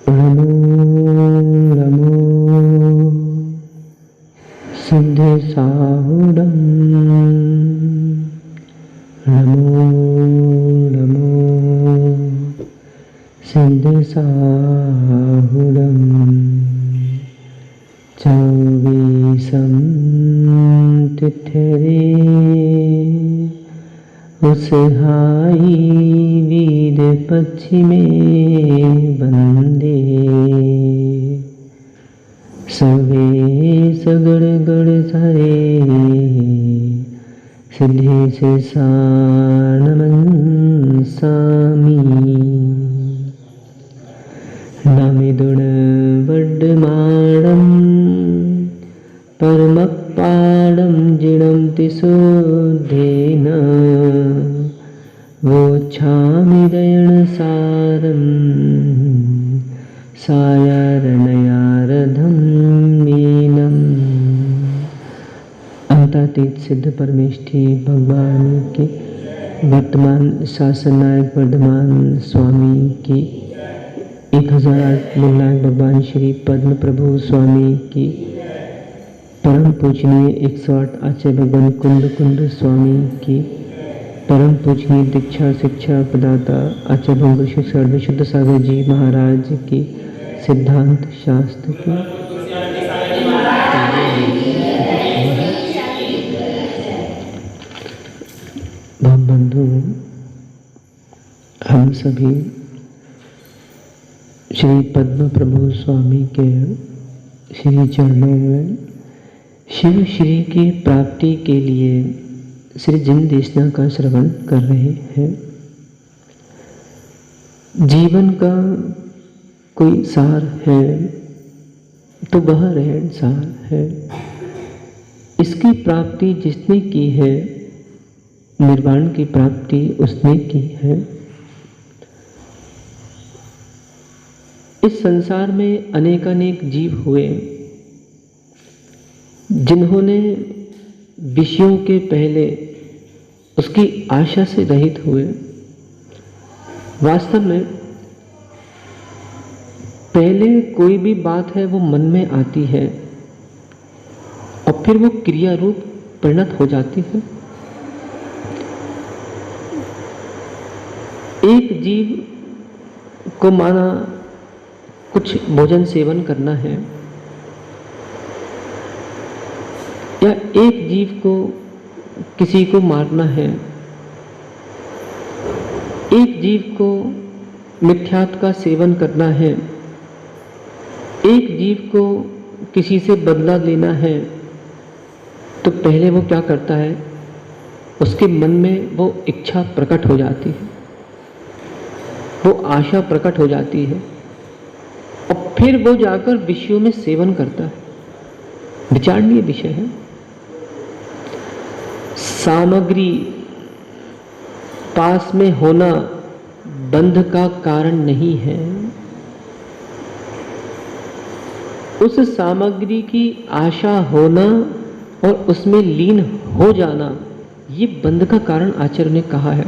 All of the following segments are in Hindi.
नमो नमो सिद्धसाहुडं नमो नमो सिद्धसाहुडं चौबीसं तिथरे उसहाई वीर पश्चिमे बंदे सवे सगड़ गड़ सारे सिद्धे से सानमन सामी नामिदुण वड्डमाणं परमपाडं जिणं तिशोद्धेन वोच्छामि दयनसारं सायारणयारधं मीनम्। अंतातीत सिद्ध परमेष्ठी भगवान के वर्तमान शासन नायक वर्धमान स्वामी की 1008 मूलनायक भगवान श्री पद्म प्रभु स्वामी की परम पूजनीय 108 आचार्य भगवान कुंद कुंद स्वामी की परम पूजनीय दीक्षा शिक्षा प्रदाता आचार्य भंग शुद्ध सागर जी महाराज की सिद्धांत शास्त्र की बंधु, हम सभी श्री पद्म प्रभु स्वामी के श्री चरणों में शिव श्री की प्राप्ति के लिए श्री जिन देशना का श्रवण कर रहे हैं। जीवन का कोई सार है तो वह रहन सार है। इसकी प्राप्ति जिसने की है, निर्वाण की प्राप्ति उसने की है। इस संसार में अनेकानेक जीव हुए जिन्होंने विषयों के पहले उसकी आशा से रहित हुए। वास्तव में पहले कोई भी बात है वो मन में आती है और फिर वो क्रिया रूप परिणत हो जाती है। एक जीव को माना कुछ भोजन सेवन करना है या एक जीव को किसी को मारना है, एक जीव को मिथ्यात का सेवन करना है, एक जीव को किसी से बदला लेना है, तो पहले वो क्या करता है, उसके मन में वो इच्छा प्रकट हो जाती है, वो आशा प्रकट हो जाती है और फिर वो जाकर विषयों में सेवन करता है। विचारणीय विषय है। सामग्री पास में होना बंध का कारण नहीं है। उस सामग्री की आशा होना और उसमें लीन हो जाना ये बंध का कारण आचार्य ने कहा है।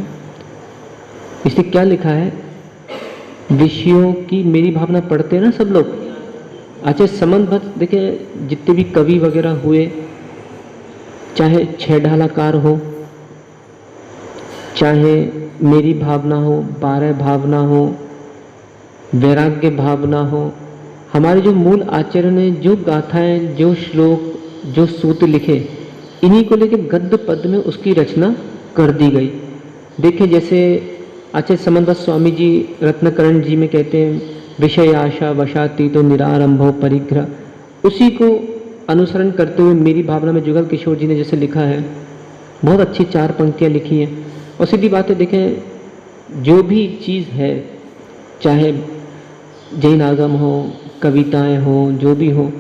इसलिए क्या लिखा है, विषयों की मेरी भावना पढ़ते हैं ना सब लोग। आचार्य संबंधबद्ध देखिए, जितने भी कवि वगैरह हुए, चाहे छह ढालाकार हो, चाहे मेरी भावना हो, 12 भावना हो, वैराग्य भावना हो, हमारे जो मूल आचार्य ने जो गाथाएं, जो श्लोक, जो सूत्र लिखे, इन्हीं को लेकर गद्य पद में उसकी रचना कर दी गई। देखिए जैसे आचार्य समन्वत स्वामी जी रत्नकरण जी में कहते हैं, विषय आशा वशातीतो निरारंभो परिग्रह। उसी को अनुसरण करते हुए मेरी भावना में जुगल किशोर जी ने जैसे लिखा है, बहुत अच्छी 4 पंक्तियां लिखी हैं। और सीधी बात है, देखें जो भी चीज़ है, चाहे जैन आगम हो, कविताएं हो, जो भी हो,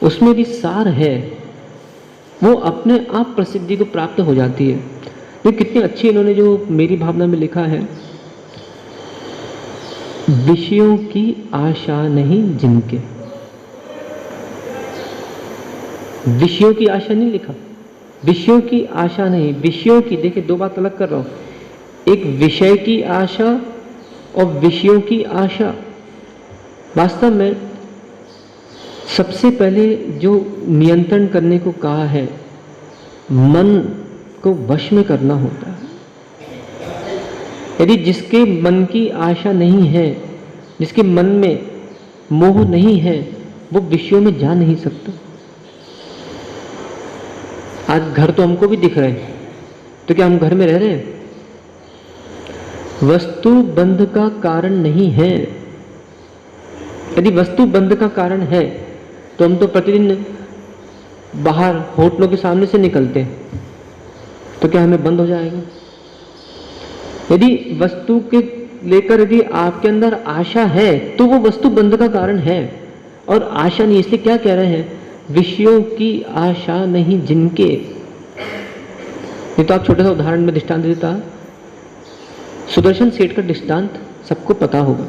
उसमें भी सार है, वो अपने आप प्रसिद्धि को प्राप्त हो जाती है। तो कितनी अच्छी इन्होंने जो मेरी भावना में लिखा है, विषयों की आशा नहीं जिनके, विषयों की आशा नहीं लिखा, विषयों की आशा नहीं, विषयों की, देखिए 2 बात अलग कर रहा हूं, एक विषय की आशा और विषयों की आशा। वास्तव में सबसे पहले जो नियंत्रण करने को कहा है, मन को वश में करना होता है। यदि जिसके मन की आशा नहीं है, जिसके मन में मोह नहीं है, वो विषयों में जा नहीं सकता। आज घर तो हमको भी दिख रहे हैं, तो क्या हम घर में रह रहे हैं? वस्तु बंध का कारण नहीं है। यदि वस्तु बंध का कारण है तो हम तो प्रतिदिन बाहर होटलों के सामने से निकलते हैं, तो क्या हमें बंद हो जाएगा? यदि वस्तु के लेकर यदि आपके अंदर आशा है तो वो वस्तु बंध का कारण है, और आशा नहीं। इसलिए क्या कह रहे हैं? विषयों की आशा नहीं जिनके। ये तो आप छोटा सा उदाहरण में दृष्टांत देता, सुदर्शन सेठ का दृष्टांत सबको पता होगा।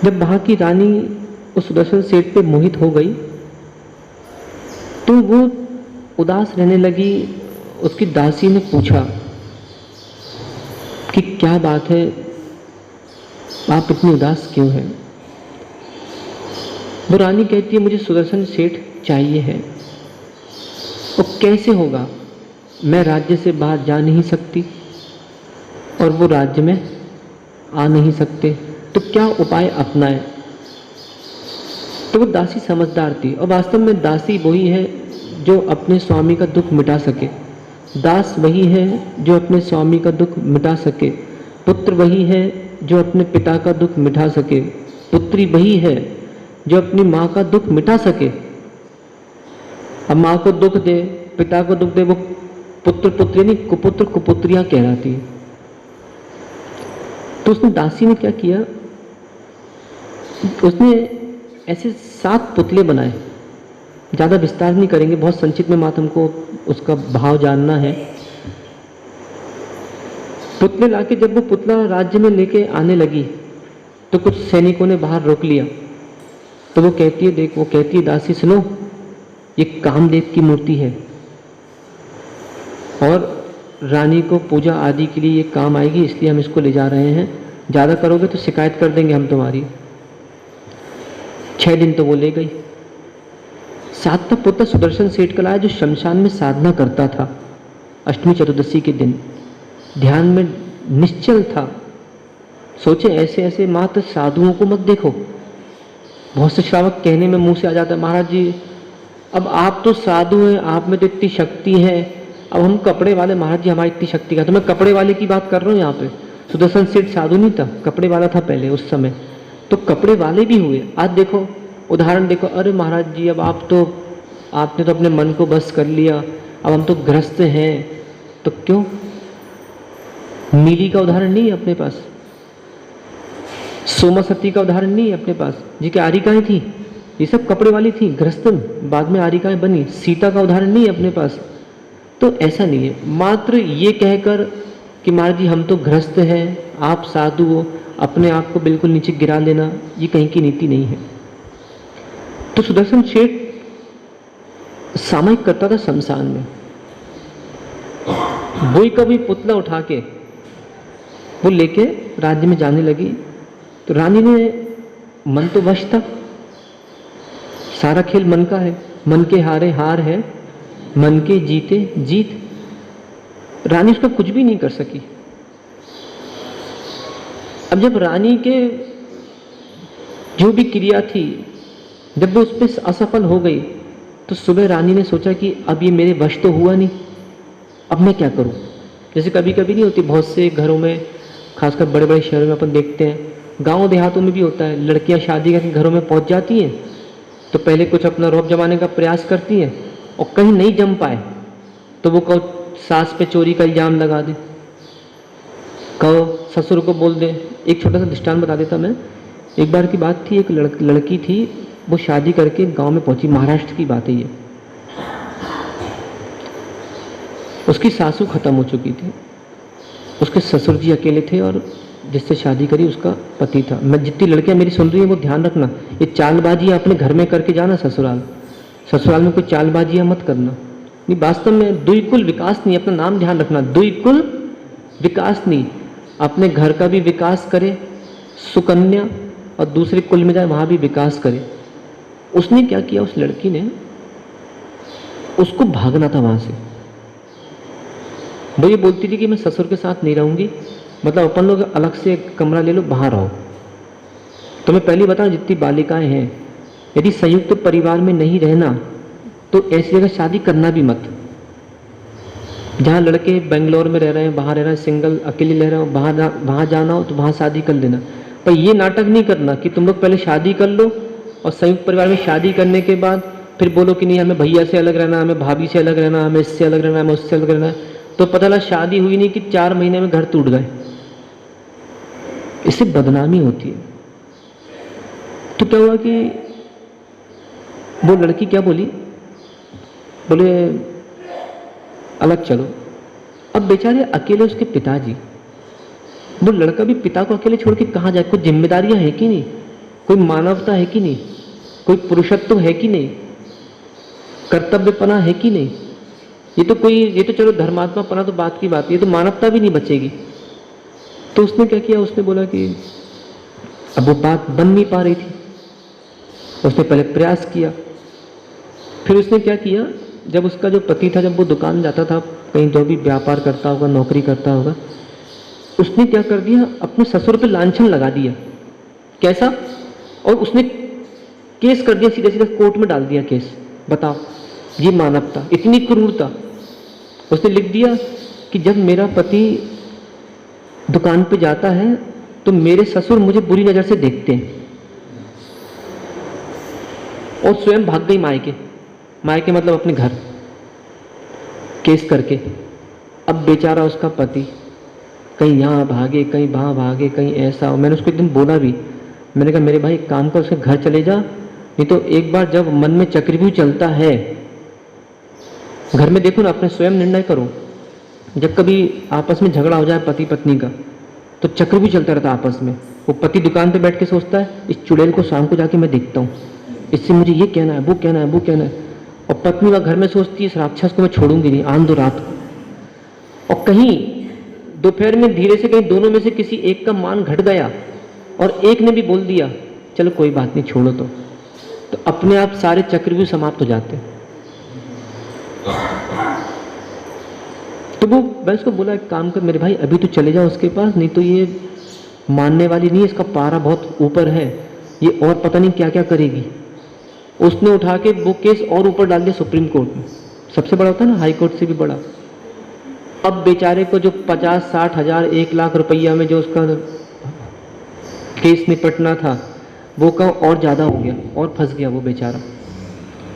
जब वहां की रानी उस सुदर्शन सेठ पे मोहित हो गई तो वो उदास रहने लगी। उसकी दासी ने पूछा कि क्या बात है, आप इतनी उदास क्यों हैं? वो रानी कहती है, मुझे सुदर्शन सेठ चाहिए है। वो कैसे होगा? मैं राज्य से बाहर जा नहीं सकती और वो राज्य में आ नहीं सकते, तो क्या उपाय अपनाएं? तो वो दासी समझदार थी, और वास्तव में दासी वही है जो अपने स्वामी का दुख मिटा सके। दास वही है जो अपने स्वामी का दुख मिटा सके। पुत्र वही है जो अपने पिता का दुख मिटा सके। पुत्री वही है जो अपनी माँ का दुख मिटा सके। अब माँ को दुख दे, पिता को दुख दे, वो पुत्र पुत्री नहीं, कुपुत्र कुपुत्रियां कहलाती है। तो उसने दासी ने क्या किया, उसने ऐसे 7 पुतले बनाए। ज़्यादा विस्तार नहीं करेंगे, बहुत संक्षिप्त में मात्र हमको उसका भाव जानना है। पुतले लाके जब वो पुतला राज्य में लेके आने लगी तो कुछ सैनिकों ने बाहर रोक लिया। तो वो कहती है दासी सुनो, ये कामदेव की मूर्ति है और रानी को पूजा आदि के लिए ये काम आएगी, इसलिए हम इसको ले जा रहे हैं। ज़्यादा करोगे तो शिकायत कर देंगे हम तुम्हारी। 6 दिन तो वो ले गई। 7वां पुत्र सुदर्शन सेठ का लाया, जो शमशान में साधना करता था। अष्टमी चतुर्दशी के दिन ध्यान में निश्चल था। सोचे ऐसे ऐसे मात्र साधुओं को मत देखो। बहुत से श्रावक कहने में मुंह से आ जाता है, महाराज जी अब आप तो साधु हैं, आप में तो इतनी शक्ति है, अब हम कपड़े वाले, महाराज जी हमारी इतनी शक्ति का। तो मैं कपड़े वाले की बात कर रहा हूँ यहाँ पे। सुदर्शन सेठ साधु नहीं था, कपड़े वाला था पहले उस समय, तो कपड़े वाले भी हुए। आज देखो उदाहरण देखो, अरे महाराज जी अब आपने तो अपने मन को बस कर लिया, अब हम तो ग्रस्त हैं। तो क्यों? नीली का उदाहरण नहीं है अपने पास, सोमा सती का उदाहरण नहीं है अपने पास, जी की आरिकाएं थी, ये सब कपड़े वाली थी, ग्रस्त बाद में आरिकाएं बनी। सीता का उदाहरण नहीं है अपने पास। तो ऐसा नहीं है मात्र ये कहकर कि महाराज जी हम तो ग्रस्त हैं, आप साधु हो, अपने आप को बिल्कुल नीचे गिरा लेना, ये कहीं की नीति नहीं है। तो सुदर्शन सेठ सामयिक करता था शमशान में। वही कभी पुतला उठा के वो लेके राज्य में जाने लगी। तो रानी ने, मन तो वश था, सारा खेल मन का है, मन के हारे हार है, मन के जीते जीत। रानी उसका कुछ भी नहीं कर सकी। अब जब रानी के जो भी क्रिया थी, जब वो उस पर असफल हो गई, तो सुबह रानी ने सोचा कि अब ये मेरे वश तो हुआ नहीं, अब मैं क्या करूं। जैसे कभी कभी नहीं होती, बहुत से घरों में, खासकर बड़े बड़े शहरों में अपन देखते हैं, गांव देहातों में भी होता है, लड़कियां शादी करके घरों में पहुंच जाती हैं तो पहले कुछ अपना रौब जमाने का प्रयास करती हैं, और कहीं नहीं जम पाए तो वो कहो सास पे चोरी का इल्जाम लगा दे, कहो ससुर को बोल दे। एक छोटा सा दृष्टांत बता देता मैं। एक बार की बात थी, एक लड़की थी, वो शादी करके गांव में पहुंची, महाराष्ट्र की बात है ये। उसकी सासू खत्म हो चुकी थी, उसके ससुर जी अकेले थे, और जिससे शादी करी उसका पति था। मैं जितनी लड़कियां मेरी सुन रही हैं वो ध्यान रखना, ये चालबाजी अपने घर में करके जाना, ससुराल में कोई चालबाजियां मत करना। नहीं, वास्तव में दुईकुल विकास नहीं, अपना नाम ध्यान रखना, दुईकुल विकास नहीं। अपने घर का भी विकास करे सुकन्या, और दूसरे कुल में जाए, वहाँ भी विकास करे। उसने क्या किया, उस लड़की ने, उसको भागना था वहाँ से। वो ये बोलती थी कि मैं ससुर के साथ नहीं रहूँगी, मतलब अपन लोग अलग से एक कमरा ले लो, बाहर रहो। तो मैं पहले बताऊँ, जितनी बालिकाएं हैं, यदि संयुक्त परिवार में नहीं रहना तो ऐसी जगह शादी करना भी मत। जहाँ लड़के बेंगलोर में रह रहे हैं, बाहर रह रहे हैं, सिंगल अकेले रह रहे हो, वहाँ जाना हो तो वहाँ शादी कर लेना। पर ये नाटक नहीं करना कि तुम लोग पहले शादी कर लो और संयुक्त परिवार में शादी करने के बाद फिर बोलो कि नहीं हमें भैया से अलग रहना, हमें भाभी से अलग रहना, हमें इससे अलग रहना, हमें उससे अलग रहना। तो पता लगा शादी हुई नहीं कि 4 महीने में घर टूट गए। इससे बदनामी होती है। तो क्या हुआ कि वो लड़की क्या बोली, बोले अलग चलो। अब बेचारे अकेले उसके पिताजी, वो लड़का भी पिता को अकेले छोड़ के कहाँ जाए? कोई जिम्मेदारियां है कि नहीं, कोई मानवता है कि नहीं, कोई पुरुषत्व है कि नहीं, कर्तव्यपना है कि नहीं? ये तो चलो धर्मात्मापना तो बात की बात, ये तो मानवता भी नहीं बचेगी। तो उसने क्या किया, उसने बोला कि अब वो बात बन नहीं पा रही थी। उसने पहले प्रयास किया, फिर उसने क्या किया, जब उसका जो पति था, जब वो दुकान जाता था, कहीं जो भी व्यापार करता होगा, नौकरी करता होगा, उसने क्या कर दिया, अपने ससुर पे लांछन लगा दिया। कैसा? और उसने केस कर दिया, सीधे सीधे कोर्ट में डाल दिया केस। बताओ, ये मानवता, इतनी क्रूरता। उसने लिख दिया कि जब मेरा पति दुकान पे जाता है तो मेरे ससुर मुझे बुरी नजर से देखते हैं, और स्वयं भाग गई मायके। मायके मतलब अपने घर, केस करके। अब बेचारा उसका पति कहीं यहाँ भागे, कहीं वहाँ भागे, कहीं ऐसा। मैंने उसको एक दिन बोला भी, मैंने कहा मेरे भाई काम कर, उसके घर चले जा, नहीं तो एक बार जब मन में चक्रव्यूह चलता है, घर में देखो ना, अपने स्वयं निर्णय करो। जब कभी आपस में झगड़ा हो जाए पति पत्नी का, तो चक्रव्यूह चलता रहता आपस में। वो पति दुकान पे बैठ के सोचता है, इस चुड़ैल को शाम को जाके मैं देखता हूँ, इससे मुझे ये कहना है, वो कहना है, वो कहना है। और पत्नी वह घर में सोचती है, इस राक्षस को मैं छोड़ूंगी नहीं, आन दो रात को। और कहीं दोपहर में धीरे से कहीं दोनों में से किसी एक का मान घट गया और एक ने भी बोल दिया चलो कोई बात नहीं, छोड़ो, तो अपने आप सारे चक्रव्यूह समाप्त हो जाते हैं। तो वो, मैं उसको बोला एक काम कर मेरे भाई, अभी तो चले जाओ उसके पास, नहीं तो ये मानने वाली नहीं है, इसका पारा बहुत ऊपर है, ये और पता नहीं क्या क्या करेगी। उसने उठा के वो केस और ऊपर डाल दिया सुप्रीम कोर्ट में। सबसे बड़ा होता है ना, हाई कोर्ट से भी बड़ा। अब बेचारे को जो 50-60 हजार 1 लाख रुपया में जो उसका केस निपटना था, वो का और ज़्यादा हो गया और फंस गया वो बेचारा।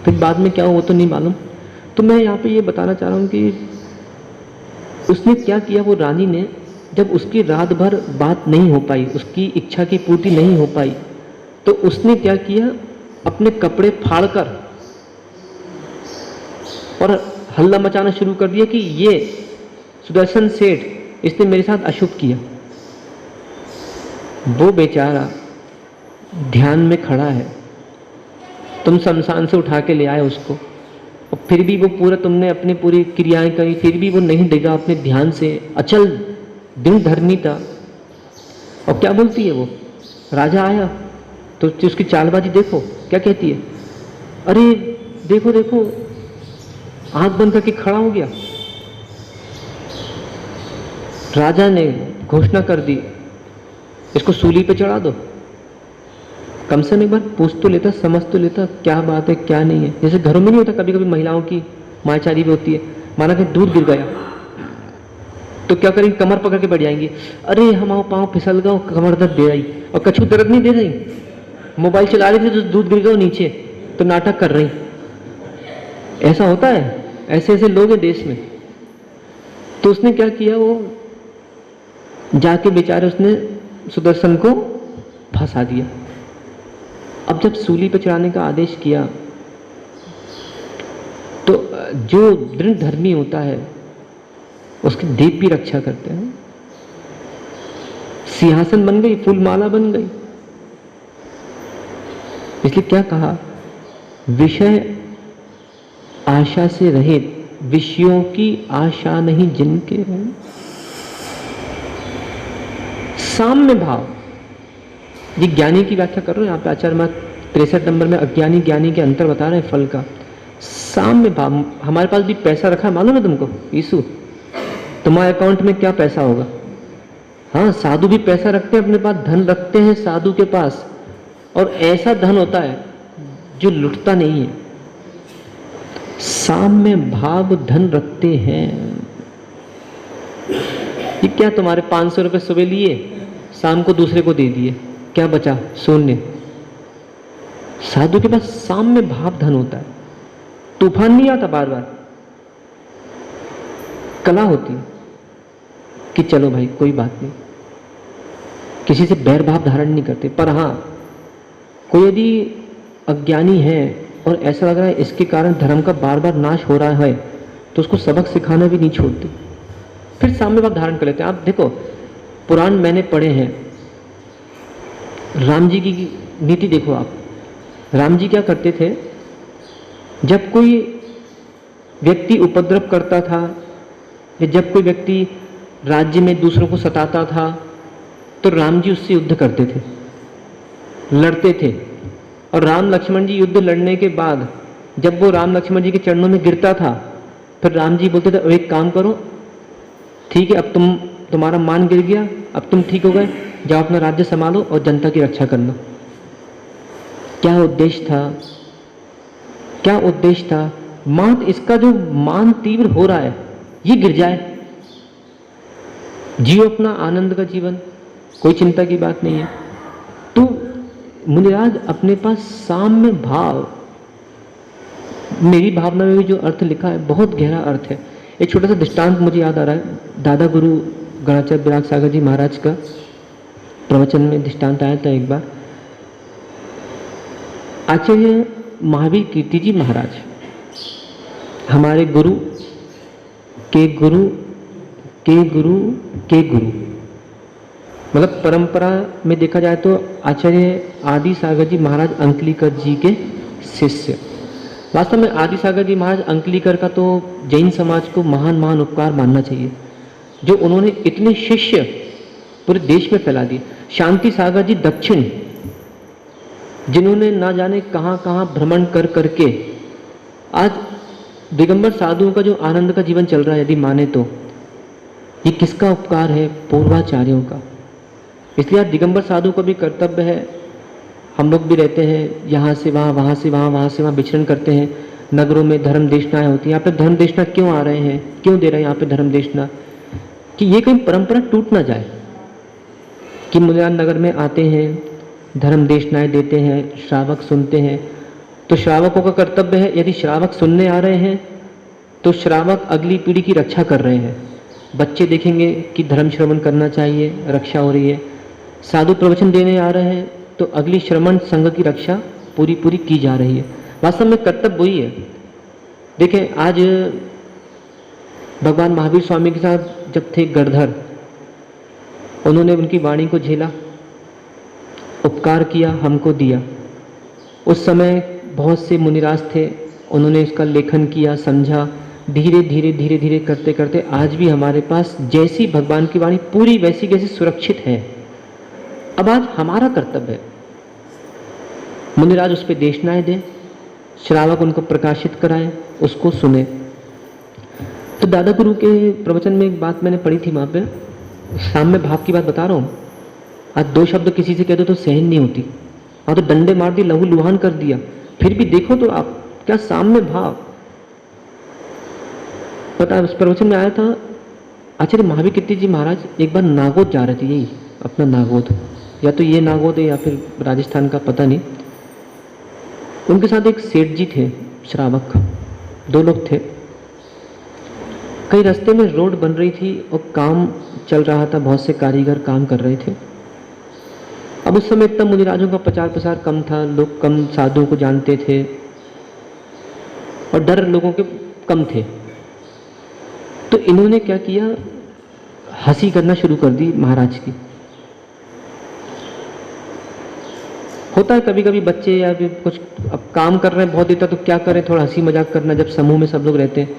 फिर बाद में क्या हो वो तो नहीं मालूम। तो मैं यहाँ पे ये बताना चाह रहा हूँ कि उसने क्या किया, वो रानी ने, जब उसकी रात भर बात नहीं हो पाई, उसकी इच्छा की पूर्ति नहीं हो पाई, तो उसने क्या किया, अपने कपड़े फाड़कर और हल्ला मचाना शुरू कर दिया कि ये सुदर्शन सेठ, इसने मेरे साथ अशुभ किया। वो बेचारा ध्यान में खड़ा है, तुम शमशान से उठा के ले आए उसको, और फिर भी वो पूरा, तुमने अपनी पूरी क्रियाएं करी, फिर भी वो नहीं डिगा अपने ध्यान से, अचल दृढ़ धर्मी था। और क्या बोलती है वो, राजा आया तो उसकी चालबाजी देखो, क्या कहती है, अरे देखो देखो, आंख बंद करके खड़ा हो गया। राजा ने घोषणा कर दी, इसको सूली पे चढ़ा दो। कम से कम एक बार पूछ तो लेता, समझ तो लेता क्या बात है क्या नहीं है। जैसे घरों में नहीं होता, कभी कभी महिलाओं की मायाचारी भी होती है, माना कि दूध गिर गया तो क्या करेंगे, कमर पकड़ के बैठ जाएंगी, अरे हमारा पाँव फिसल गया, कमर दर्द दे रही, और कछू दर्द नहीं दे रही, मोबाइल चला रही थी तो दूध गिर गया नीचे, तो नाटक कर रही। ऐसा होता है, ऐसे ऐसे लोग हैं देश में। तो उसने क्या किया, वो जाके बेचारे उसने सुदर्शन को फंसा दिया। अब जब सूली पे चढ़ाने का आदेश किया, तो जो दृढ़ धर्मी होता है उसके दीप भी रक्षा करते हैं। सिंहासन बन गई, फूलमाला बन गई। इसलिए क्या कहा, विषय आशा से रहित, विषयों की आशा नहीं जिनके हैं। साम्य भाव, जी ज्ञानी की व्याख्या कर रहे हो यहाँ पे आचार्य मत 63 नंबर में अज्ञानी ज्ञानी के अंतर बता रहे हैं फल का। साम्य भाव, हमारे पास भी पैसा रखा है, मालूम है तुमको यीशु, तुम्हारे अकाउंट में क्या पैसा होगा। हाँ, साधु भी पैसा रखते हैं अपने पास, धन रखते हैं साधु के पास, और ऐसा धन होता है जो लुटता नहीं है। साम्य भाव धन रखते हैं। ये क्या, तुम्हारे 500 रुपये सुबह लिए, शाम को दूसरे को दे दिए, क्या बचा? शून्य। साधु के पास साम्य भाव धन होता है, तूफान नहीं आता बार बार, कला होती है कि चलो भाई कोई बात नहीं, किसी से बैर भाव धारण नहीं करते। पर हाँ, कोई यदि अज्ञानी है और ऐसा लग रहा है इसके कारण धर्म का बार बार नाश हो रहा है, तो उसको सबक सिखाना भी नहीं छोड़ते, फिर साम्य भाव धारण कर लेते हैं। आप देखो, पुराण मैंने पढ़े हैं, राम जी की नीति देखो आप। राम जी क्या करते थे, जब कोई व्यक्ति उपद्रव करता था या जब कोई व्यक्ति राज्य में दूसरों को सताता था, तो राम जी उससे युद्ध करते थे, लड़ते थे। और राम लक्ष्मण जी युद्ध लड़ने के बाद जब वो राम लक्ष्मण जी के चरणों में गिरता था, फिर राम जी बोलते थे एक काम करो, ठीक है, अब तुम्हारा मान गिर गया, अब तुम ठीक हो गए, जाओ अपना राज्य संभालो और जनता की रक्षा करना। क्या उद्देश्य था? क्या उद्देश्य था? मान, इसका जो मान तीव्र हो रहा है ये गिर जाए, जियो अपना आनंद का जीवन, कोई चिंता की बात नहीं है। तो मुनिराज अपने पास साम्य भाव, मेरी भावना में भी जो अर्थ लिखा है बहुत गहरा अर्थ है। एक छोटा सा दृष्टांत मुझे याद आ रहा है, दादा गुरु गणाचार्य विराग सागर जी महाराज का प्रवचन में दृष्टांत आया था एक बार। आचार्य महावीर कीर्ति जी महाराज हमारे गुरु के गुरु के गुरु के गुरु, मतलब परंपरा में देखा जाए तो आचार्य आदि सागर जी महाराज अंकलीकर जी के शिष्य। वास्तव में आदि सागर जी महाराज अंकलीकर का तो जैन समाज को महान महान उपकार मानना चाहिए, जो उन्होंने इतने शिष्य पूरे देश में फैला दिए। शांति सागर जी दक्षिण, जिन्होंने ना जाने कहाँ कहाँ भ्रमण कर करके आज दिगंबर साधुओं का जो आनंद का जीवन चल रहा है, यदि माने तो ये किसका उपकार है? पूर्वाचार्यों का। इसलिए आज दिगंबर साधु को भी कर्तव्य है, हम लोग भी रहते हैं यहाँ से वहाँ, वहाँ से वहाँ, वहाँ से वहाँ विचरण करते हैं, नगरों में धर्म देशनाएँ होती हैं। यहाँ पे धर्म देशना क्यों आ रहे हैं, क्यों दे रहे हैं यहाँ पे धर्म देशना? कि ये कहीं परंपरा टूट ना जाए कि मुनिराज नगर में आते हैं, धर्म देशनाएँ देते हैं, श्रावक सुनते हैं। तो श्रावकों का कर्तव्य है, यदि श्रावक सुनने आ रहे हैं तो श्रावक अगली पीढ़ी की रक्षा कर रहे हैं। बच्चे देखेंगे कि धर्म श्रवण करना चाहिए, रक्षा हो रही है। साधु प्रवचन देने आ रहे हैं तो अगली श्रमण संघ की रक्षा पूरी पूरी की जा रही है। वास्तव में कर्तव्य वही है। देखें, आज भगवान महावीर स्वामी के साथ जब थे गणधर, उन्होंने उनकी वाणी को झेला, उपकार किया, हमको दिया। उस समय बहुत से मुनिराज थे, उन्होंने इसका लेखन किया, समझा। धीरे धीरे धीरे धीरे करते करते आज भी हमारे पास जैसी भगवान की वाणी पूरी वैसी कैसी सुरक्षित है। अब आज हमारा कर्तव्य है, मुनिराज उस पर देशनाएं दें, श्रावक उनको प्रकाशित कराएं, उसको सुने। तो दादा गुरु के प्रवचन में एक बात मैंने पढ़ी थी, वहाँ पे साम्य भाव की बात बता रहा हूँ। आज दो शब्द किसी से कह दो तो सहन नहीं होती, और तो डंडे मार दिए, लहू लुहान कर दिया। फिर भी देखो तो आप, क्या साम्य भाव। पता उस प्रवचन में आया था, आचार्य महावीर कीर्ति जी महाराज एक बार नागौद जा रहे थे, यही अपना नागौद, या तो ये नागौद है या फिर राजस्थान का, पता नहीं। उनके साथ एक सेठ जी थे, श्रावक, दो लोग थे। कई रास्ते में रोड बन रही थी और काम चल रहा था, बहुत से कारीगर काम कर रहे थे। अब उस समय इतना मुनिराजों का प्रचार प्रसार कम था, लोग कम साधुओं को जानते थे और डर लोगों के कम थे। तो इन्होंने क्या किया, हंसी करना शुरू कर दी महाराज की। होता है कभी कभी बच्चे या फिर कुछ अब काम कर रहे हैं बहुत देर तक, तो क्या करें, थोड़ा हंसी मजाक करना। जब समूह में सब लोग रहते हैं,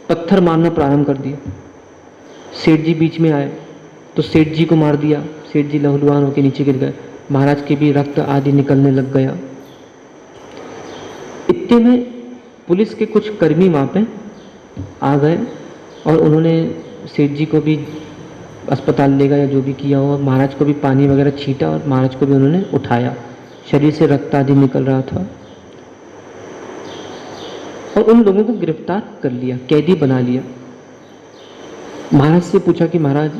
पत्थर मारना प्रारंभ कर दिया। सेठ जी बीच में आए तो सेठ जी को मार दिया, सेठ जी लहूलुहान होकर नीचे गिर गए। महाराज के भी रक्त आदि निकलने लग गया। इतने में पुलिस के कुछ कर्मी वहाँ पे आ गए और उन्होंने सेठ जी को भी अस्पताल ले गया, जो भी किया हुआ, महाराज को भी पानी वगैरह छीटा और महाराज को भी उन्होंने उठाया। शरीर से रक्त आदि निकल रहा था और उन लोगों को गिरफ्तार कर लिया, कैदी बना लिया। महाराज से पूछा कि महाराज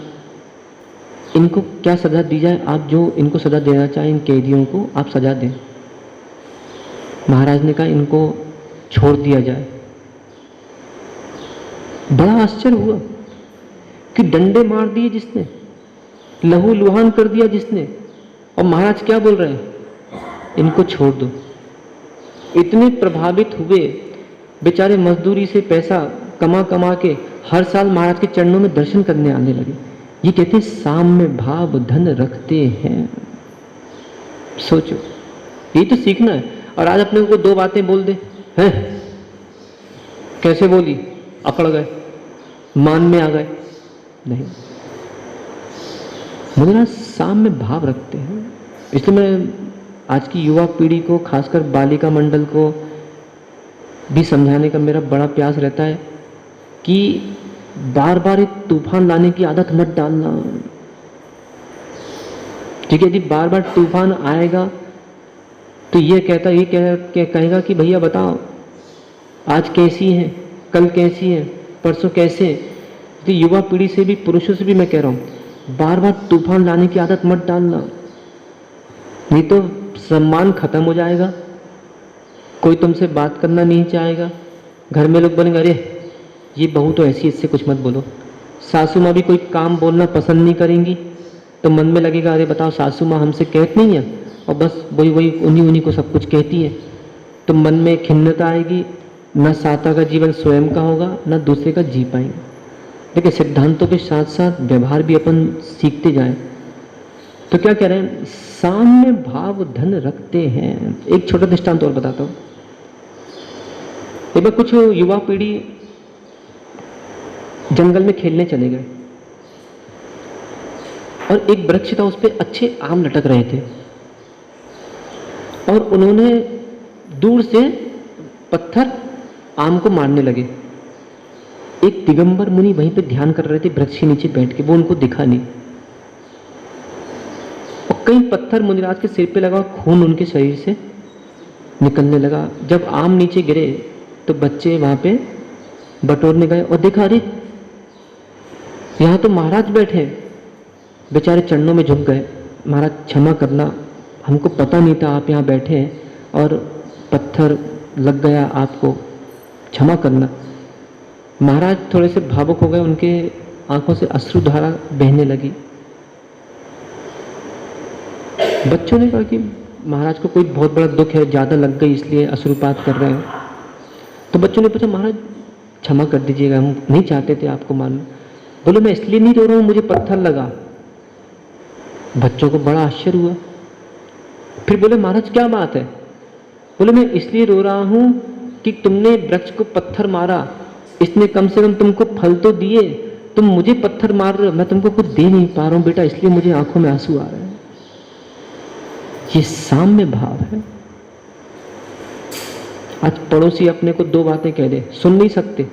इनको क्या सज़ा दी जाए, आप जो इनको सज़ा देना चाहें इन कैदियों को आप सज़ा दें। महाराज ने कहा इनको छोड़ दिया जाए। बड़ा आश्चर्य हुआ कि डंडे मार दिए जिसने, लहू लुहान कर दिया जिसने, और महाराज क्या बोल रहे हैं, इनको छोड़ दो। इतने प्रभावित हुए, बेचारे मजदूरी से पैसा कमा कमा के हर साल महाराज के चरणों में दर्शन करने आने लगे। ये कहते साम्य भाव धन रखते हैं। सोचो, ये तो सीखना है। और आज अपने को दो बातें बोल दे हैं, कैसे बोली, अकड़ गए, मान में आ गए। नहीं, मुद्रा साम्य भाव रखते हैं। इसलिए मैं आज की युवा पीढ़ी को, खासकर बालिका मंडल को भी समझाने का मेरा बड़ा प्रयास रहता है कि बार बार एक तूफान लाने की आदत मत डालना। ठीक है, यदि बार बार तूफान आएगा तो ये कहेगा कि भैया बताओ आज कैसी है, कल कैसी है, परसों कैसे। तो युवा पीढ़ी से भी, पुरुषों से भी मैं कह रहा हूँ, बार बार तूफान लाने की आदत मत डालना, नहीं तो सम्मान खत्म हो जाएगा, कोई तुमसे बात करना नहीं चाहेगा। घर में लोग बोलेंगे अरे ये बहू तो ऐसी, इससे कुछ मत बोलो। सासू माँ भी कोई काम बोलना पसंद नहीं करेंगी, तो मन में लगेगा अरे बताओ सासू माँ हमसे कहती नहीं है, और बस वही उन्हीं को सब कुछ कहती है। तो मन में खिन्नता आएगी, न साता का जीवन स्वयं का होगा, न दूसरे का जी पाएंगे। देखिए, सिद्धांतों के साथ साथ व्यवहार भी अपन सीखते जाएं। तो क्या कह रहे हैं, साम्य भाव धन रखते हैं। एक छोटा दृष्टांत और बताता हूं। एक बार कुछ युवा पीढ़ी जंगल में खेलने चले गए और एक वृक्ष था, उस पर अच्छे आम लटक रहे थे और उन्होंने दूर से पत्थर आम को मारने लगे। एक दिगंबर मुनि वहीं पे ध्यान कर रहे थे वृक्ष के नीचे बैठ के, वो उनको दिखा नहीं और कई पत्थर मुनिराज के सिर पे लगा, खून उनके शरीर से निकलने लगा। जब आम नीचे गिरे तो बच्चे वहां पे बटोरने गए और देखा अरे यहाँ तो महाराज बैठे। बेचारे चरणों में झुक गए, महाराज क्षमा करना, हमको पता नहीं था आप यहाँ बैठे हैं और पत्थर लग गया आपको, क्षमा करना। महाराज थोड़े से भावुक हो गए, उनके आंखों से अश्रुधारा बहने लगी। बच्चों ने कहा कि महाराज को कोई बहुत बड़ा दुख है, ज़्यादा लग गई इसलिए अश्रुपात कर रहे हैं। तो बच्चों ने पूछा महाराज क्षमा कर दीजिएगा, हम नहीं चाहते थे आपको मारना। बोले मैं इसलिए नहीं रो रहा हूँ, मुझे पत्थर लगा। बच्चों को बड़ा आश्चर्य हुआ। फिर बोले महाराज क्या बात है? बोले मैं इसलिए रो रहा हूँ कि तुमने वृक्ष को पत्थर मारा, इसने कम से कम तुमको फल तो दिए, तुम मुझे पत्थर मार रहे हो, मैं तुमको कुछ दे नहीं पा रहा हूँ बेटा, इसलिए मुझे आंखों में आंसू आ रहे हैं। ये साम्य भाव है। आज पड़ोसी अपने को दो बातें कह दे, सुन नहीं सकते।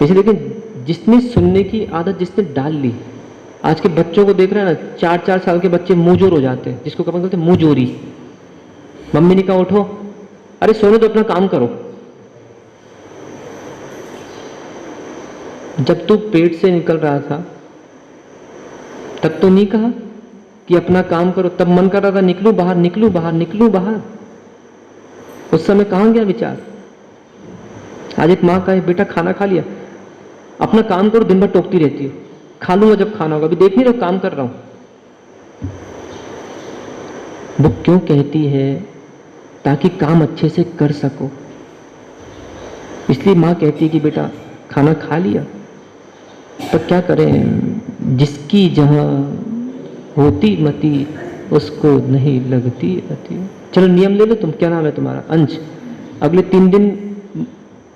इसलिए लेकिन जिसने सुनने की आदत जिसने डाल ली, आज के बच्चों को देख रहे हैं ना, 4-4 साल के बच्चे मुंहजोर हो जाते हैं, जिसको कब बोलते हैं मुंहजोरी। मम्मी ने कहा उठो, अरे सोने तो अपना काम करो। जब तू पेट से निकल रहा था तब तो नहीं कहा कि अपना काम करो, तब मन कर रहा था निकलूं बाहर, निकलूं बाहर, निकलूं बाहर। उस समय कहां गया विचार? आज एक माँ कहे बेटा खाना खा लिया, अपना काम करो, दिन भर टोकती रहती है, खा लूंगा जब खाना होगा, अभी देख नहीं रहो काम कर रहा हूं। वो क्यों कहती है? ताकि काम अच्छे से कर सको। इसलिए माँ कहती है कि बेटा खाना खा लिया। पर क्या करें, जिसकी जहां होती मति उसको नहीं लगती अति। चलो नियम ले लो तुम, क्या नाम है तुम्हारा? अंश। अगले 3 दिन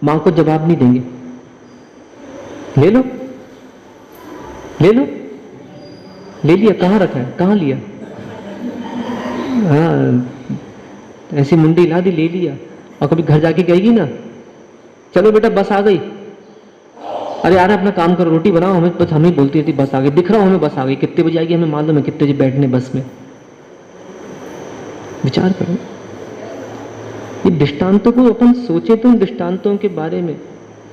माँ को जवाब नहीं देंगे। ले लो, ले लो। ले लिया, कहाँ रखा है, कहाँ लिया? ऐसी मुंडी हिला दी, ले लिया। और कभी घर जाके कहेगी ना, चलो बेटा बस आ गई, अरे यार अपना काम करो, रोटी बनाओ, हमें बस हमें बोलती रहती बस आ गई, दिख रहा हूं हमें बस आ गई, कितने बजे आएगी हमें मालूम है, कितने बजे बैठने बस में। विचार करो, ये दृष्टांतों को अपन सोचे तो दृष्टांतों के बारे में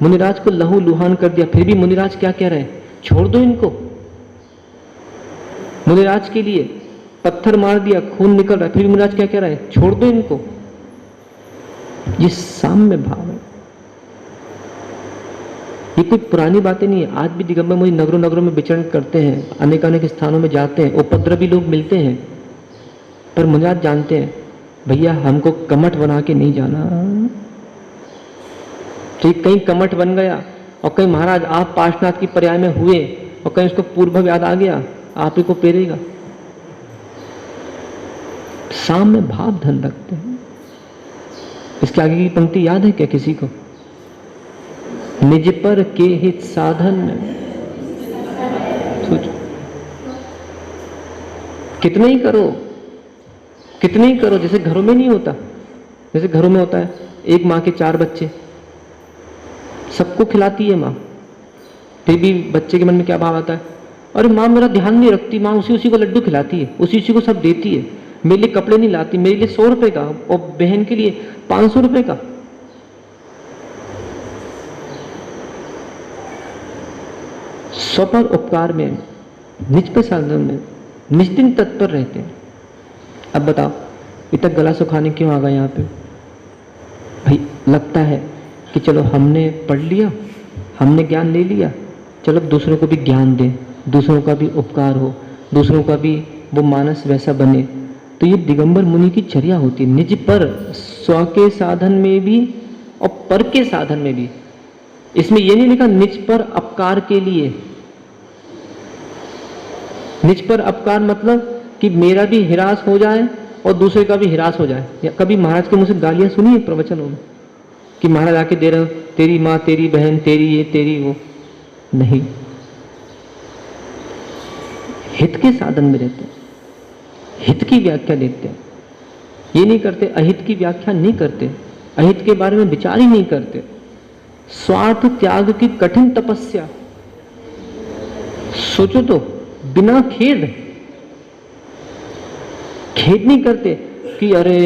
मुनिराज को लहू लुहान कर दिया, फिर भी मुनिराज क्या कह रहे हैं, छोड़ दो इनको। मुनिराज के लिए पत्थर मार दिया, खून निकल रहा है, फिर भी मुनिराज क्या कह रहा है, छोड़ दो इनको। ये साम्य भाव है, ये कोई पुरानी बातें नहीं है। आज भी दिगंबर मुनि नगरों नगरों में विचरण करते हैं, अनेक अनेक स्थानों में जाते हैं, उपद्रवी लोग मिलते हैं, पर मुनिराज जानते हैं भैया हमको कमठ बना के नहीं जाना। तो कहीं कमठ बन गया और कहीं महाराज आप पार्श्वनाथ की पर्याय में हुए और कहीं उसको पूर्व याद आ गया, आप ही को पेरेगा। साम्य भाव धन रखते हैं। इसके आगे की पंक्ति याद है क्या किसी को? निज पर के हित साधन। सोचो, कितने ही करो, कितने ही करो, जैसे घरों में नहीं होता, जैसे घरों में होता है एक माँ के 4 बच्चे, सबको खिलाती है माँ, फिर भी बच्चे के मन में क्या भाव आता है, अरे माँ मेरा ध्यान नहीं रखती, माँ उसी उसी को लड्डू खिलाती है, उसी उसी को सब देती है, मेरे लिए कपड़े नहीं लाती, मेरे लिए 100 रुपए का और बहन के लिए 500 रुपए का। स्वपर उपकार में, निज पे साधन में निष्दिन तत्पर रहते हैं। अब बताओ इतना गला सुखाने क्यों आ गए यहाँ पे? भाई लगता है कि चलो हमने पढ़ लिया, हमने ज्ञान ले लिया, चलो दूसरों को भी ज्ञान दें, दूसरों का भी उपकार हो, दूसरों का भी वो मानस वैसा बने। तो ये दिगंबर मुनि की चर्या होती है, निज पर, स्व के साधन में भी और पर के साधन में भी। इसमें ये नहीं लिखा निज पर अपकार के लिए। निज पर अपकार मतलब कि मेरा भी हिरास हो जाए और दूसरे का भी हिरास हो जाए। या कभी महाराज के मुंह से गालियां सुनी है प्रवचनों में कि महाराज आके दे रहे हो, तेरी माँ, तेरी बहन, तेरी ये, तेरी वो? नहीं, हित के साधन में रहते हैं, हित की व्याख्या देते हैं। ये नहीं करते, अहित की व्याख्या नहीं करते, अहित के बारे में विचार ही नहीं करते। स्वार्थ त्याग की कठिन तपस्या, सोचो तो, बिना खेद, खेद नहीं करते कि अरे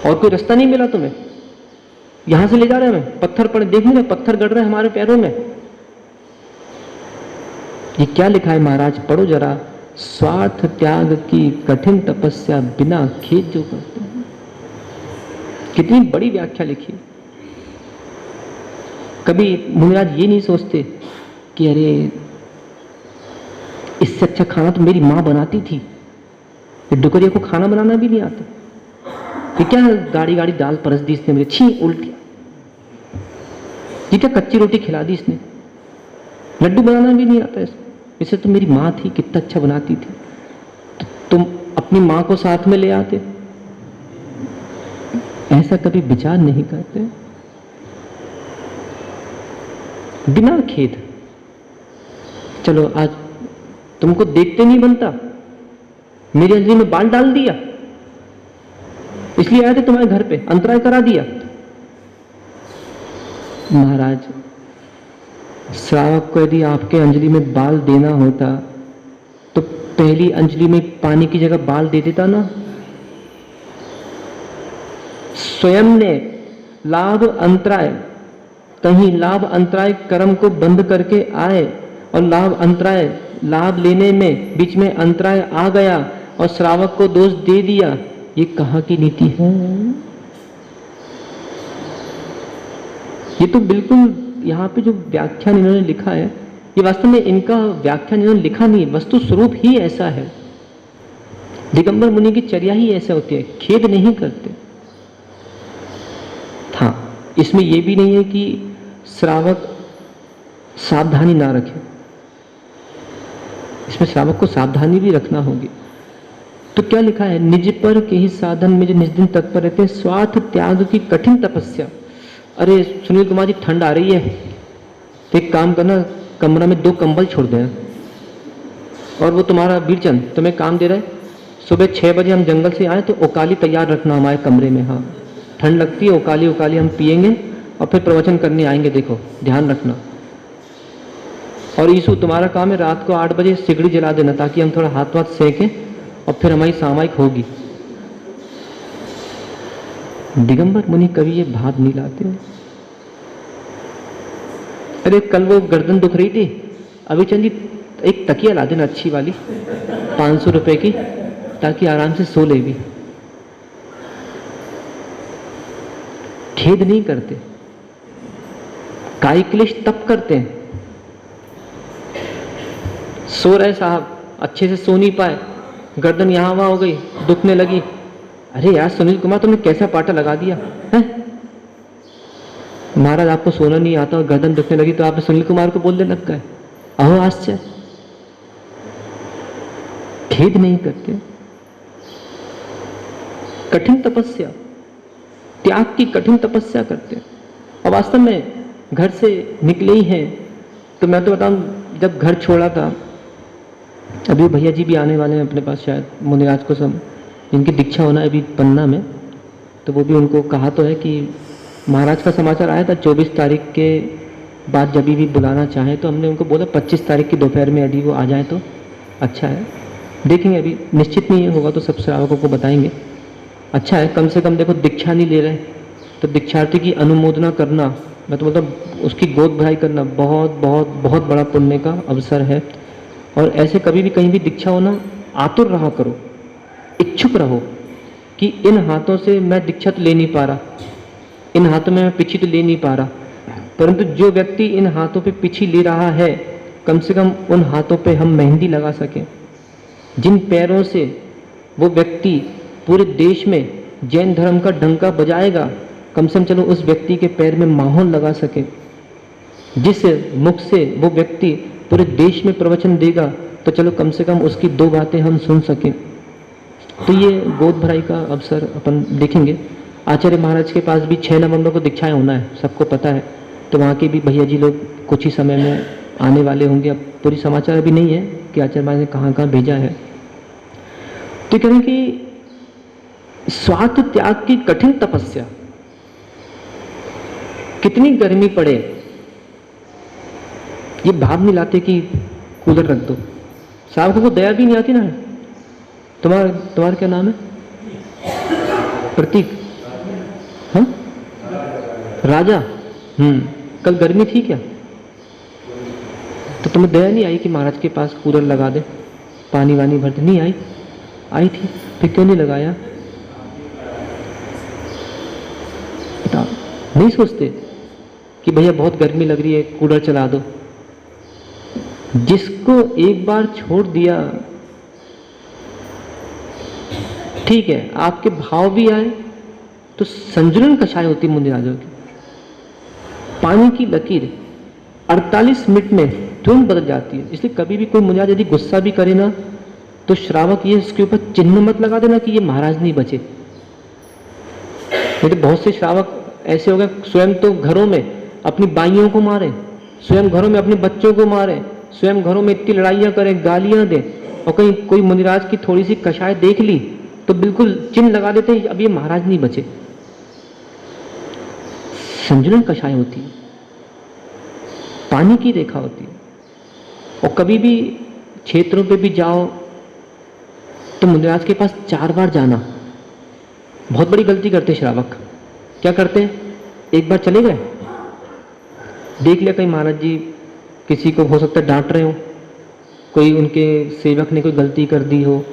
और कोई रास्ता नहीं मिला तुम्हें, यहां से ले जा रहे हैं हमें, पत्थर पड़े, देख नहीं रहे पत्थर गड़ रहे हैं हमारे पैरों में। ये क्या लिखा है महाराज, पढ़ो जरा। स्वार्थ त्याग की कठिन तपस्या बिना खेद जो करते हैं। कितनी बड़ी व्याख्या लिखी। कभी मुनिराज ये नहीं सोचते कि अरे इससे अच्छा खाना तो मेरी माँ बनाती थी, डुकरिया को खाना बनाना भी नहीं आता, ये क्या गाड़ी गाड़ी दाल परस दी इसने, मेरे छी उल्टी, ये क्या कच्ची रोटी खिला दी इसने, लड्डू बनाना भी नहीं आता इसको, इसे तो मेरी माँ थी कितना अच्छा बनाती थी। तो तुम अपनी माँ को साथ में ले आते? ऐसा कभी विचार नहीं करते, बिना खेद। चलो आज तुमको देखते नहीं बनता, मेरी अंजलि में बाल डाल दिया, इसलिए आए थे तुम्हारे घर पे, अंतराय करा दिया। महाराज श्रावक को यदि आपके अंजलि में बाल देना होता तो पहली अंजलि में पानी की जगह बाल दे देता ना। स्वयं ने लाभ अंतराय, कहीं लाभ अंतराय कर्म को बंद करके आए और लाभ अंतराय, लाभ लेने में बीच में अंतराय आ गया और श्रावक को दोष दे दिया, ये कहाँ की नीति है? ये तो बिल्कुल यहाँ पे जो व्याख्यान इन्होंने लिखा है, ये वास्तव में इनका व्याख्यान इन्होंने लिखा नहीं, वस्तु स्वरूप ही ऐसा है। दिगंबर मुनि की चर्या ही ऐसा होती है, खेद नहीं करते। हाँ, इसमें यह भी नहीं है कि श्रावक सावधानी ना रखे, इसमें श्रावक को सावधानी भी रखना होगी। तो क्या लिखा है, निज पर के ही साधन में जो निज दिन तत्पर रहते हैं, स्वार्थ त्याग की कठिन तपस्या। अरे सुनील कुमार जी ठंड आ रही है तो एक काम करना, कमरा में 2 कंबल छोड़ देना, और वो तुम्हारा वीरचंद तुम्हें काम दे रहा है, सुबह 6 बजे हम जंगल से आए तो ओकाली तैयार रखना हमारे कमरे में। हाँ, ठंड लगती है, ओकाली ओकाली हम पिएंगे और फिर प्रवचन करने आएंगे, देखो ध्यान रखना। और यीशु तुम्हारा काम है रात को 8 बजे सिगड़ी जला देना, ताकि हम थोड़ा हाथ वाथ सेकें और फिर हमारी सामायिक होगी। दिगंबर मुनि कभी ये भाव नहीं लाते। अरे कल वो गर्दन दुख रही थी, अभी चंदी एक तकिया ला देना अच्छी वाली 500 रुपए की, ताकि आराम से सो ले भी। खेद नहीं करते, काय क्लेश तप करते हैं। सो रहे साहब, अच्छे से सो नहीं पाए, गर्दन यहां वहां हो गई, दुखने लगी। अरे यार सुनील कुमार, तुमने कैसा पाटा लगा दिया है? महाराज आपको सोना नहीं आता और गर्दन दुखने लगी तो आपने सुनील कुमार को बोलने लग गए। अहो आश्चर्य, खेद नहीं करते। कठिन तपस्या, त्याग की कठिन तपस्या करते हैं। और वास्तव में घर से निकले ही हैं तो मैं तो बताऊं, जब घर छोड़ा था, अभी भैया जी भी आने वाले हैं अपने पास शायद, मुनिराज को सब जिनकी दीक्षा होना है अभी पन्ना में, तो वो भी उनको कहा तो है कि महाराज का समाचार आया था 24 तारीख के बाद जब भी बुलाना चाहे, तो हमने उनको बोला 25 तारीख की दोपहर में यदि वो आ जाए तो अच्छा है। देखेंगे, अभी निश्चित नहीं होगा तो सब श्रावकों को बताएंगे। अच्छा है, कम से कम देखो दीक्षा नहीं ले रहे तो दीक्षार्थी की अनुमोदना करना, मैं तो बोलता हूँ उसकी गोद भराई करना बहुत बहुत बहुत बड़ा पुण्य का अवसर है। और ऐसे कभी भी कहीं भी दीक्षा होना, आतुर रहा करो, इच्छुक रहो कि इन हाथों से मैं दीक्षा तो ले नहीं पा रहा, इन हाथों में मैं पिछी तो ले नहीं पा रहा, परंतु जो व्यक्ति इन हाथों पे पिछी ले रहा है, कम से कम उन हाथों पे हम मेहंदी लगा सकें। जिन पैरों से वो व्यक्ति पूरे देश में जैन धर्म का डंका बजाएगा, कम से कम चलो उस व्यक्ति के पैर में माहौल लगा सके। जिस मुख से वो व्यक्ति पूरे देश में प्रवचन देगा, तो चलो कम से कम उसकी 2 बातें हम सुन सकें। तो ये गोद भराई का अवसर अपन देखेंगे। आचार्य महाराज के पास भी 6 नवंबर को दीक्षाएं होना है, सबको पता है। तो वहाँ के भी भैया जी लोग कुछ ही समय में आने वाले होंगे। अब पूरी समाचार अभी नहीं है कि आचार्य महाराज ने कहाँ कहाँ भेजा है। तो कह रहे हैं कि स्वार्थ त्याग की कठिन तपस्या, कितनी गर्मी पड़े ये भाव नहीं लाते कि कूलर रख दो। साहब को दया भी नहीं आती ना। तुम्हारा क्या नाम है? प्रतीक। हाँ, राजा। कल गर्मी थी क्या? तो तुम्हें दया नहीं आई कि महाराज के पास कूलर लगा दे, पानी वानी भर दे? नहीं आई? आई थी, फिर क्यों नहीं लगाया? बताओ, नहीं सोचते कि भैया बहुत गर्मी लग रही है, कूलर चला दो। जिसको एक बार छोड़ दिया, ठीक है, आपके भाव भी आए तो संजुलन कषाय होती है मुनिराजों की। पानी की लकीर 48 मिनट में तुरंत बदल जाती है। इसलिए कभी भी कोई मुनिराज यदि गुस्सा भी करे ना, तो श्रावक ये इसके ऊपर चिन्ह मत लगा देना कि ये महाराज नहीं बचे। नहीं तो बहुत से श्रावक ऐसे हो गए, स्वयं तो घरों में अपनी बाइयों को मारे, स्वयं घरों में अपने बच्चों को मारे, स्वयं घरों में इतनी लड़ाइयां करें, गालियां दें, और कहीं कोई मुनिराज की थोड़ी सी कषाय देख ली तो बिल्कुल चिन्ह लगा देते हैं अब ये महाराज नहीं बचे। संजुलन कषाय होती है, पानी की रेखा होती है। और कभी भी क्षेत्रों पे भी जाओ तो मुनिराज के पास 4 बार जाना। बहुत बड़ी गलती करते श्रावक। क्या करते हैं? एक बार चले गए, देख लिया कहीं महाराज जी किसी को हो सकता है डांट रहे हो, कोई उनके सेवक ने कोई गलती कर दी हो,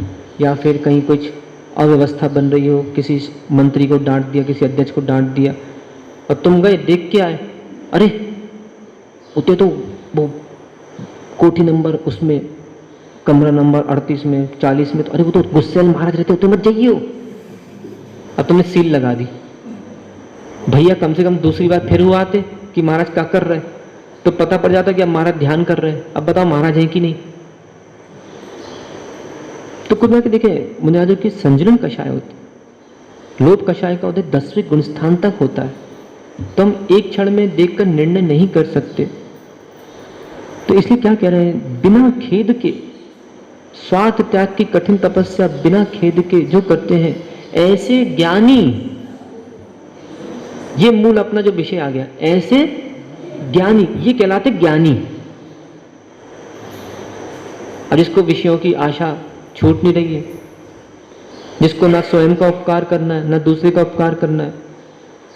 या फिर कहीं कुछ अव्यवस्था बन रही हो, किसी मंत्री को डांट दिया, किसी अध्यक्ष को डांट दिया, और तुम गए देख के आए, अरे उतने तो वो कोठी नंबर उसमें कमरा नंबर 38 में 40 में, तो अरे वो तो गुस्से में महाराज रहते हो, तुम मत जाइए हो। अब तुमने सील लगा दी। भैया कम से कम दूसरी बार फिर हुआ आते कि महाराज क्या कर रहे हैं, तो पता पड़ जाता कि अब महाराज ध्यान कर रहे हैं। अब बताओ महाराज हैं कि नहीं? तो कुल मिलाकर देखें, मुनिराजों की संजुलन कषाय होती। लोभ कषाय का उदय 10वें गुण स्थान तक होता है। तो हम एक क्षण में देखकर निर्णय नहीं कर सकते। तो इसलिए क्या कह रहे हैं, बिना खेद के स्वार्थ त्याग की कठिन तपस्या बिना खेद के जो करते हैं ऐसे ज्ञानी, ये मूल अपना जो विषय आ गया, ऐसे ज्ञानी, ये कहलाते ज्ञानी। अब जिसको विषयों की आशा छूट नहीं रही है, जिसको ना स्वयं का उपकार करना है ना दूसरे का उपकार करना है,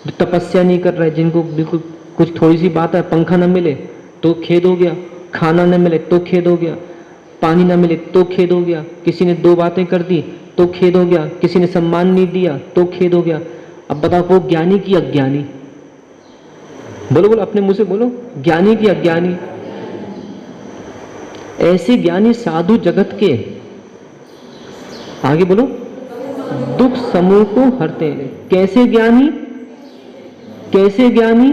जो तपस्या नहीं कर रहा है, जिनको बिल्कुल कुछ थोड़ी सी बात है, पंखा ना मिले तो खेद हो गया, खाना ना मिले तो खेद हो गया, पानी ना मिले तो खेद हो गया, किसी ने 2 बातें कर दी तो खेद हो गया, किसी ने सम्मान नहीं दिया तो खेद हो गया। अब बताओ वो ज्ञानी की अज्ञानी? बोलो बोलो, अपने मुंह से बोलो, ज्ञानी की अज्ञानी? ऐसे ज्ञानी साधु जगत के, आगे बोलो, दुख समूह को हरते हैं। कैसे ज्ञानी? कैसे ज्ञानी?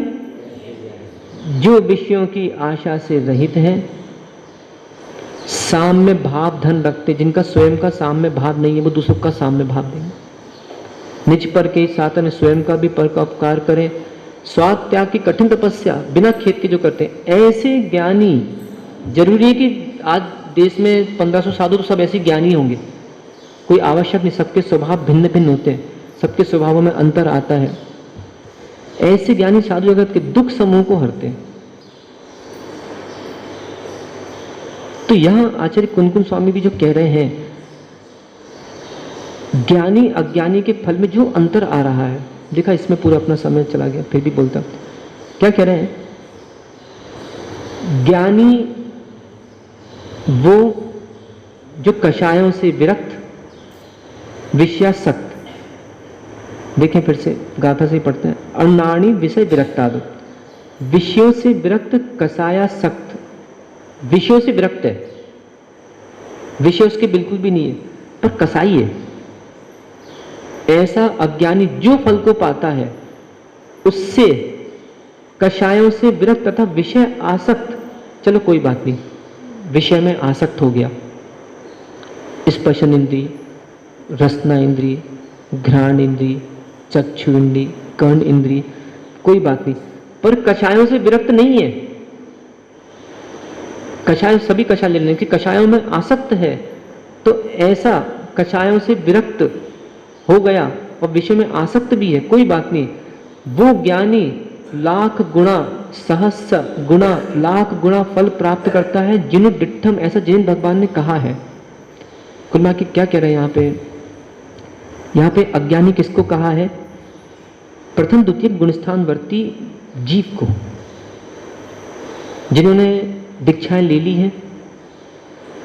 जो विषयों की आशा से रहित हैं, साम्य भाव धन रखते, जिनका स्वयं का साम्य भाव नहीं है, वो दूसरों का साम्य भाव देंगे। निज पर के साधन स्वयं का भी पर का उपकार करें। स्वार्थ त्याग की कठिन तपस्या बिना खेद के जो करते हैं ऐसे ज्ञानी। जरूरी है कि आज देश में 1500 साधु तो सब ऐसे ज्ञानी होंगे, कोई आवश्यक नहीं, सबके स्वभाव भिन्न भिन्न होते हैं, सबके स्वभावों में अंतर आता है। ऐसे ज्ञानी साधु जगत के दुख समूह को हरते हैं। तो यहां आचार्य कुनकुन स्वामी भी जो कह रहे हैं, ज्ञानी अज्ञानी के फल में जो अंतर आ रहा है, देखा इसमें पूरा अपना समय चला गया, फिर भी बोलता। क्या कह रहे हैं? ज्ञानी वो जो कषायों से विरक्त, विषयासक्त, देखें फिर से गाथा से ही पढ़ते हैं, अनाणी विषय विरक्तादि, विषयों से विरक्त कषायासक्त, विषयों से विरक्त है, विषय उसके बिल्कुल भी नहीं है पर कसाई है। ऐसा अज्ञानी जो फल को पाता है उससे कषायों से विरक्त तथा विषय आसक्त, चलो कोई बात नहीं, विषय में आसक्त हो गया, स्पर्शन इंद्रिय, रसना इंद्रिय, घ्राण इंद्रिय, चक्षु इंद्रिय, कर्ण इंद्रिय, कोई बात नहीं, पर कषायों से विरक्त नहीं है। कषाय सभी कषाय ले लेने की कषायों में आसक्त है, तो ऐसा कषायों से विरक्त हो गया और विषय में आसक्त भी है, कोई बात नहीं, वो ज्ञानी लाख गुणा, सहस्र गुणा, लाख गुणा फल प्राप्त करता है। जिनु डिठम, ऐसा जैन भगवान ने कहा है। कुल मिला के क्या कह रहे हैं यहाँ पे? यहाँ पे अज्ञानी किसको कहा है? प्रथम द्वितीय गुणस्थान वर्ती जीव को, जिन्होंने दीक्षाएं ले ली हैं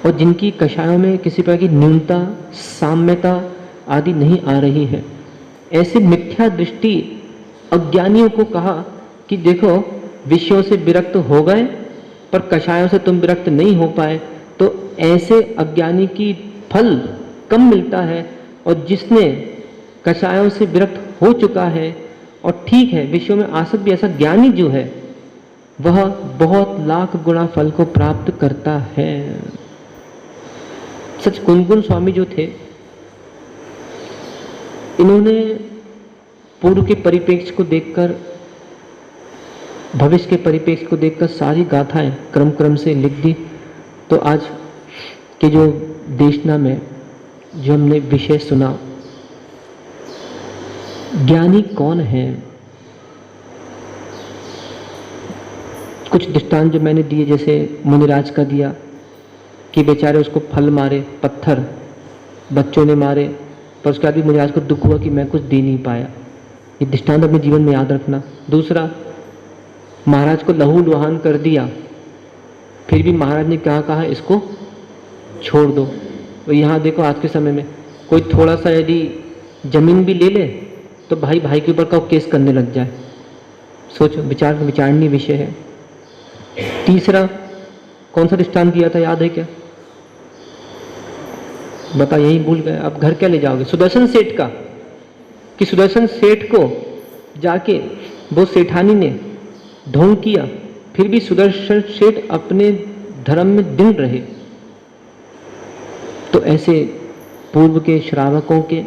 और जिनकी कषायों में किसी प्रकार की न्यूनता, साम्यता आदि नहीं आ रही है। ऐसे मिथ्या दृष्टि अज्ञानियों को कहा कि देखो विषयों से विरक्त हो गए पर कषायों से तुम विरक्त नहीं हो पाए, तो ऐसे अज्ञानी की फल कम मिलता है, और जिसने कषायों से विरक्त हो चुका है और ठीक है विषयों में आसक्त भी, ऐसा ज्ञानी जो है वह बहुत लाख गुणा फल को प्राप्त करता है। सच कुनकुन स्वामी जो थे, इन्होंने पूर्व के परिप्रेक्ष्य को देखकर, भविष्य के परिप्रेक्ष्य को देखकर सारी गाथाएं क्रम क्रम से लिख दी। तो आज के जो देशना में जो हमने विषय सुना, ज्ञानी कौन है, कुछ दृष्टांत जो मैंने दिए, जैसे मुनिराज का दिया कि बेचारे उसको फल मारे, पत्थर बच्चों ने मारे, पर उसके बाद भी मुनिराज को दुख हुआ कि मैं कुछ दे नहीं पाया। ये दृष्टांत अपने जीवन में याद रखना। दूसरा, महाराज को लहू लुहान कर दिया, फिर भी महाराज ने क्या कहा, इसको छोड़ दो। तो यहाँ देखो आज के समय में कोई थोड़ा सा यदि जमीन भी ले ले तो भाई भाई के ऊपर का केस करने लग जाए। सोचो, विचारणीय विषय है। तीसरा, कौन सा दृष्टांत दिया था, याद है क्या? बता, यही भूल गए। अब घर क्या ले जाओगे? सुदर्शन सेठ का, कि सुदर्शन सेठ को जाके वो सेठानी ने ढोंग किया, फिर भी सुदर्शन सेठ अपने धर्म में दृढ़ रहे। तो ऐसे पूर्व के श्रावकों के,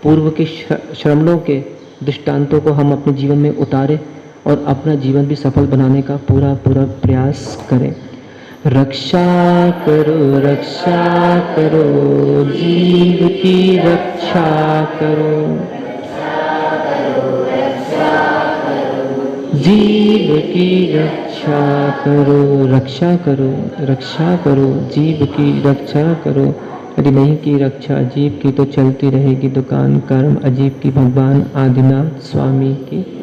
पूर्व के श्रमणों के दृष्टांतों को हम अपने जीवन में उतारें और अपना जीवन भी सफल बनाने का पूरा प्रयास करें। रक्षा करो जीव की रक्षा करो, जीव की रक्षा करो, रक्षा करो जीव की रक्षा करो। यदि नहीं की रक्षा जीव की तो चलती रहेगी दुकान कर्म अजीब की। भगवान आदिनाथ स्वामी की